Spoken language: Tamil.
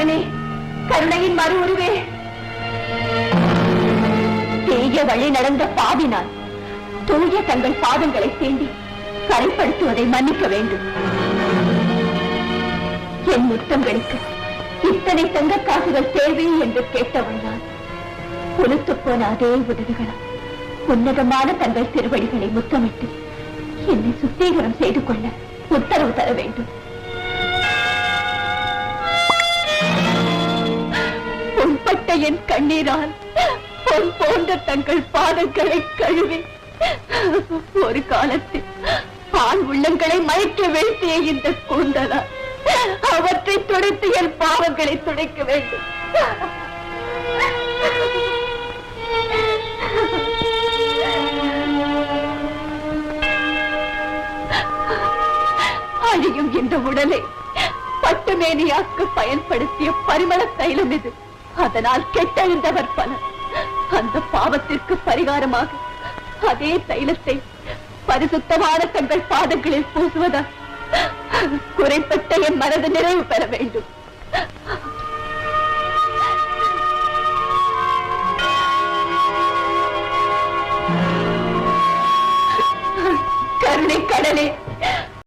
நாராயணனே, கருணையின் மறு உருவே, தீய வழி நடந்த பாவினால் தூய தங்கள் பாதங்களை தேண்டி கரைப்படுத்துவதை மன்னிக்க வேண்டும். என் முத்தங்களுக்கு இத்தனை தங்க காசுகள் தேவை என்று கேட்டவள் நான். புலுத்து போன அதே உதடுகளால் உன்னதமான தங்கள் திருவடிகளை முத்தமிட்டு என்னை சுத்தீகரம் செய்து கொள்ள உத்தரவு தர வேண்டும். உன்பட்ட என் கண்ணீரால் பொன் போன்ற தங்கள் பாதங்களை கழுவி ஒரு காலத்தில் ஆண் உள்ளங்களை மயக்க வீழ்த்திய இந்த கூந்தலா அவற்றை துடைத்து என் பாவங்களை துடைக்க வேண்டும். அழியும் இந்த உடலை பட்டுமேனியாக்க பயன்படுத்திய பரிமள தைலம் இது. அதனால் கெட்டழிந்தவர் பலர். அந்த பாவத்திற்கு பரிகாரமாக அதே தைலத்தை பரிசுத்தமான தங்கள் பாதங்களில் பூசுவதால் குறைப்பட்ட என் மனது நிறைவு பெற வேண்டும். கருணை கடலே,